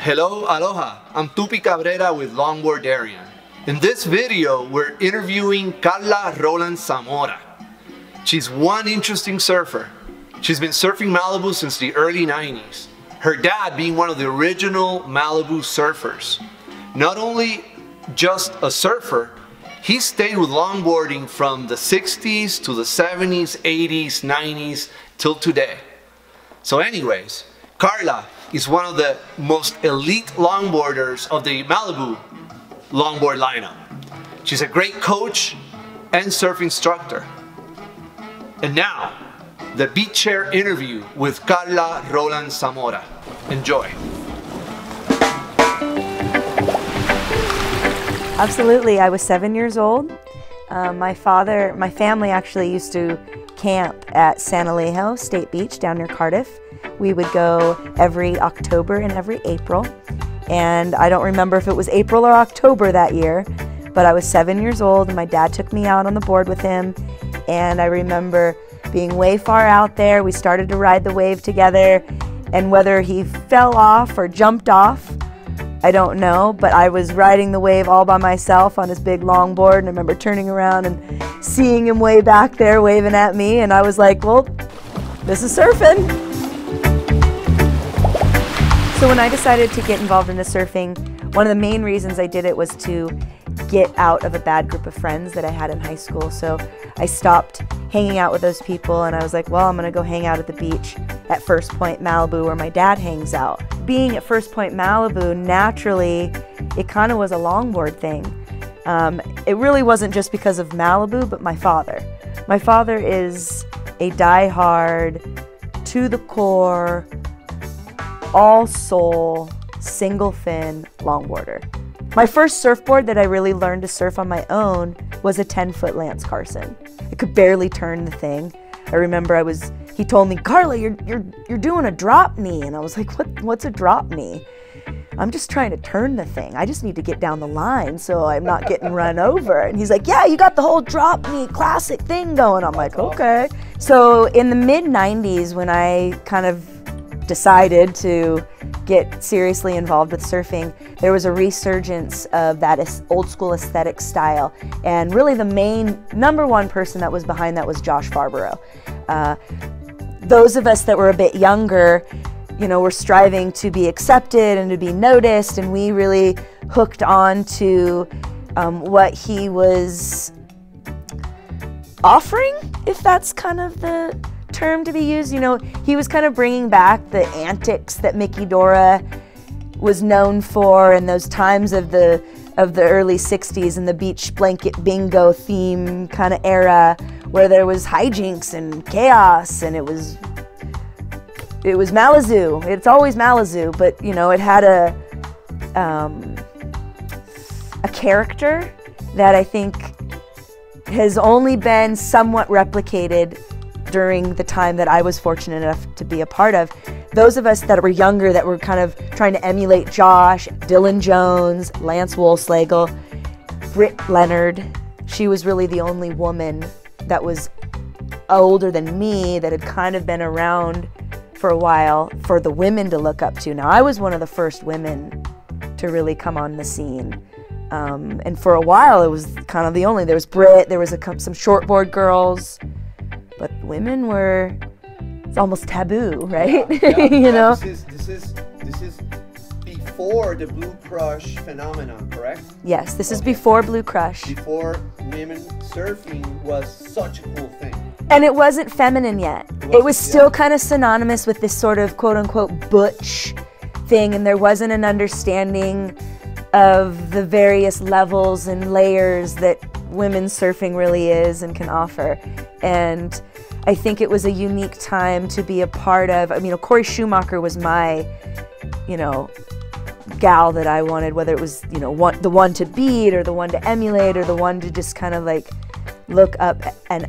Hello, aloha, I'm Tupi Cabrera with Longboardarian. In this video, we're interviewing Carla Rowland Zamora. She's one interesting surfer. She's been surfing Malibu since the early 90s. Her dad being one of the original Malibu surfers. Not only just a surfer, he stayed with longboarding from the 60s to the 70s, 80s, 90s, till today. So anyways, Carla is one of the most elite longboarders of the Malibu longboard lineup. She's a great coach and surf instructor. And now, the beach chair interview with Carla Rowland Zamora. Enjoy. Absolutely, I was 7 years old. My family actually used to camp at San Alejo State Beach down near Cardiff. We would go every October and every April. And I don't remember if it was April or October that year, but I was 7 years old and my dad took me out on the board with him. And I remember being way far out there. We started to ride the wave together, and whether he fell off or jumped off, I don't know, but I was riding the wave all by myself on his big longboard, and I remember turning around and seeing him way back there waving at me, and I was like, well, this is surfing. So when I decided to get involved into surfing, one of the main reasons I did it was to get out of a bad group of friends that I had in high school. So I stopped hanging out with those people, and I was like, well, I'm gonna go hang out at the beach at First Point Malibu where my dad hangs out. Being at First Point Malibu, naturally, it kind of was a longboard thing. It really wasn't just because of Malibu, but my father. My father is a die-hard, to the core, all soul, single fin longboarder. My first surfboard that I really learned to surf on my own was a 10-foot Lance Carson. I could barely turn the thing. I remember he told me, Carla, you're doing a drop knee. And I was like, what's a drop knee? I'm just trying to turn the thing. I just need to get down the line so I'm not getting run over. And he's like, yeah, you got the whole drop knee classic thing going. I'm like, okay. So in the mid-90s, when I kind of decided to get seriously involved with surfing, there was a resurgence of that old school aesthetic style. And really the main #1 person that was behind that was Josh Barbaro. Those of us that were a bit younger, you know, were striving to be accepted and to be noticed, and we really hooked on to what he was offering, if that's kind of the term to be used. You know, he was kind of bringing back the antics that Mickey Dora was known for in those times of the early 60s and the beach blanket bingo theme kind of era, where there was hijinks and chaos, and it was Malibu. It's always Malibu, but you know, it had a character that I think has only been somewhat replicated during the time that I was fortunate enough to be a part of. Those of us that were younger, that were kind of trying to emulate Josh, Dylan Jones, Lance Woolslagle, Britt Leonard. She was really the only woman that was older than me that had kind of been around for a while for the women to look up to. Now, I was one of the first women to really come on the scene. And for a while, it was kind of the only. There was Britt, there was some shortboard girls, but women were, it's almost taboo, right? Yeah, you know? This is before the Blue Crush phenomenon, correct? Yes, this is before Blue Crush. Before women surfing was such a cool thing. And it wasn't feminine yet. It was still kind of synonymous with this sort of quote-unquote butch thing, and there wasn't an understanding of the various levels and layers that women's surfing really is and can offer. And I think it was a unique time to be a part of. I mean, Corey Schumacher was my, you know, gal that I wanted, whether it was, you know, the one to beat or the one to emulate or the one to just kind of like look up and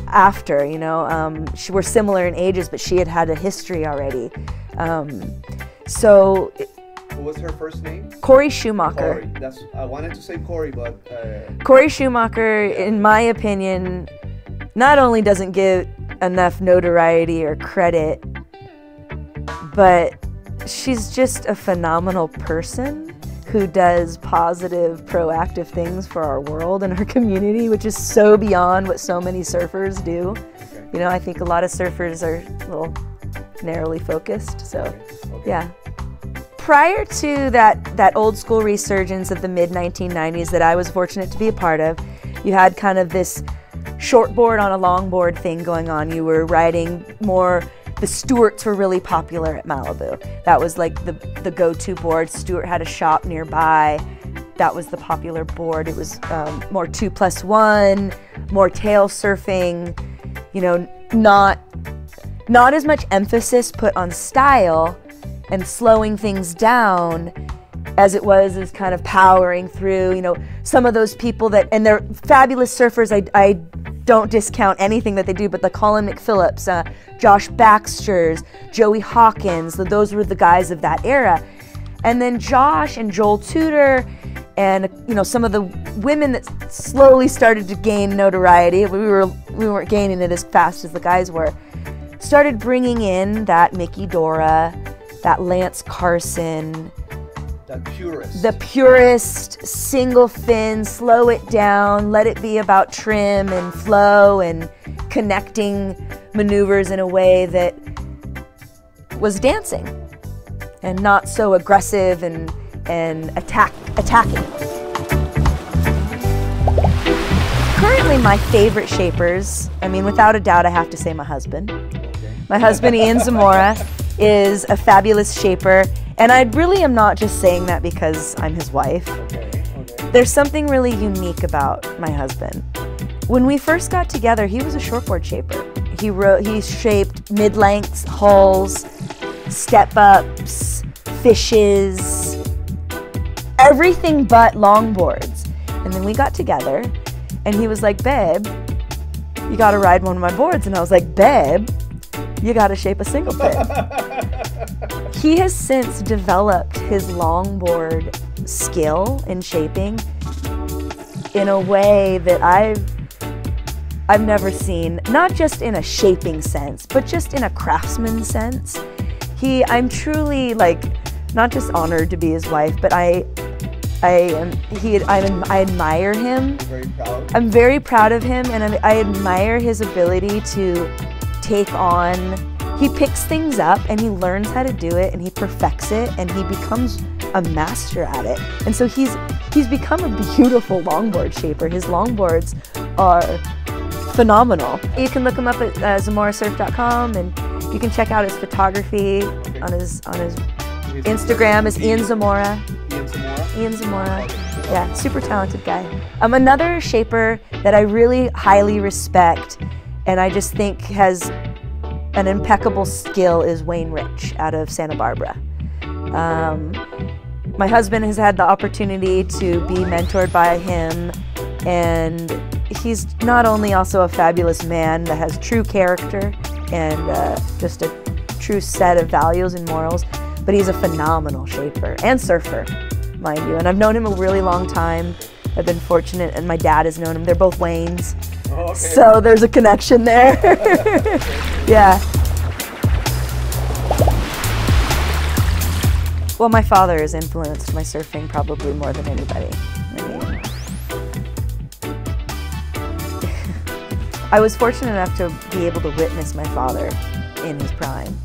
after, you know. We're similar in ages, but she had a history already. So What was her first name? Corey Schumacher. Corey. I wanted to say Corey, but... Corey Schumacher, in my opinion, not only doesn't get enough notoriety or credit, but She's just a phenomenal person who does positive, proactive things for our world and our community, which is so beyond what so many surfers do. Okay. You know, I think a lot of surfers are a little narrowly focused, so yeah. Prior to that old school resurgence of the mid-1990s that I was fortunate to be a part of, you had kind of this shortboard on a longboard thing going on. You were riding more. The Stewarts were really popular at Malibu. That was like the go-to board. Stewart had a shop nearby. That was the popular board. It was more 2+1, more tail surfing, you know, not as much emphasis put on style and slowing things down as it was as kind of powering through, you know, some of those people that, and they're fabulous surfers. I don't discount anything that they do, but the Colin McPhillips, Josh Baxter's, Joey Hawkins, those were the guys of that era. And then Josh and Joel Tudor and, you know, some of the women that slowly started to gain notoriety, we weren't gaining it as fast as the guys were, started bringing in that Mickey Dora, that Lance Carson, the purist, single fin, slow it down, let it be about trim and flow and connecting maneuvers in a way that was dancing and not so aggressive and attacking. Currently my favorite shapers, I mean, without a doubt I have to say my husband. My husband Ian Zamora is a fabulous shaper. And I really am not just saying that because I'm his wife. There's something really unique about my husband. When we first got together, he was a shortboard shaper. He shaped mid-lengths, hulls, step-ups, fishes, everything but longboards. And then we got together and he was like, babe, you gotta ride one of my boards. And I was like, babe, you gotta shape a single fin. He has since developed his longboard skill in shaping in a way that I've never seen, not just in a shaping sense, but just in a craftsman sense. I'm truly like, not just honored to be his wife, but I admire him. Very proud. I'm very proud of him, and I admire his ability to take on. He picks things up and he learns how to do it and he perfects it and he becomes a master at it. And so he's become a beautiful longboard shaper. His longboards are phenomenal. You can look him up at zamorasurf.com and you can check out his photography on his Instagram is Ian Zamora. Ian Zamora. Yeah, super talented guy. Another shaper that I really highly respect and I just think has an impeccable skill is Wayne Rich out of Santa Barbara. My husband has had the opportunity to be mentored by him, and he's not only also a fabulous man that has true character and just a true set of values and morals, but he's a phenomenal shaper and surfer, mind you. And I've known him a really long time. I've been fortunate, and my dad has known him. They're both Waynes. Oh, okay. So there's a connection there. Yeah. Well, my father has influenced my surfing probably more than anybody. I was fortunate enough to be able to witness my father in his prime.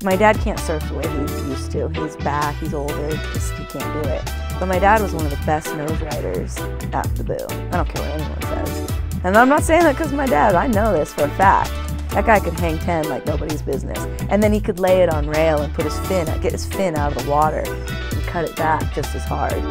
My dad can't surf the way he used to. He's back, he's older, he can't do it. But my dad was one of the best nose riders at the Boo. I don't care what anyone says. And I'm not saying that because of my dad, I know this for a fact. That guy could hang 10 like nobody's business. And then he could lay it on rail and put his fin, get his fin out of the water and cut it back just as hard.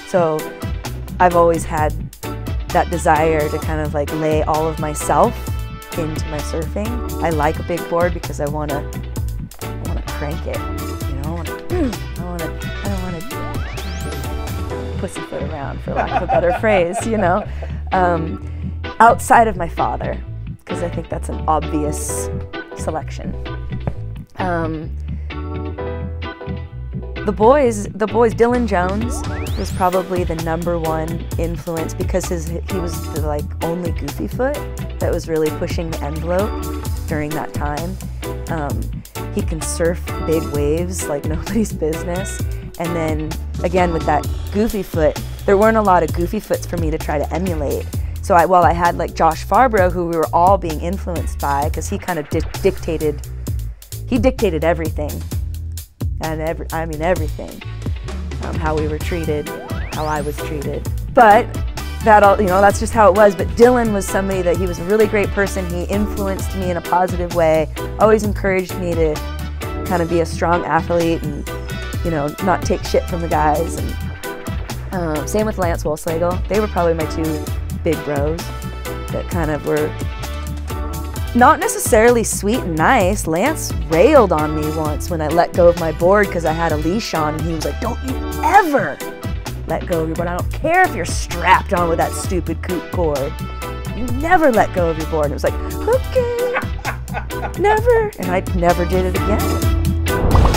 So I've always had that desire to kind of like lay all of myself into my surfing. I like a big board because I want to crank it, you know. I don't want to pussyfoot around, for lack of a better phrase, you know. Outside of my father, because I think that's an obvious selection. The boys, Dylan Jones was probably the #1 influence because he was the like only goofy foot that was really pushing the envelope during that time. He can surf big waves like nobody's business. And then again, with that goofy foot, there weren't a lot of goofy foots for me to try to emulate. So while I had like Josh Farbro, who we were all being influenced by, because he kind of dictated everything, and everything, how we were treated, how I was treated. But that all, that's just how it was. But Dylan was somebody that he was a really great person. He influenced me in a positive way, always encouraged me to kind of be a strong athlete and, not take shit from the guys. And same with Lance Wolfslegel. They were probably my two big bros that kind of were not necessarily sweet and nice. Lance railed on me once when I let go of my board because I had a leash on, and he was like, "Don't you ever let go of your board. I don't care if you're strapped on with that stupid coot cord. You never let go of your board." And it was like, okay, never. And I never did it again.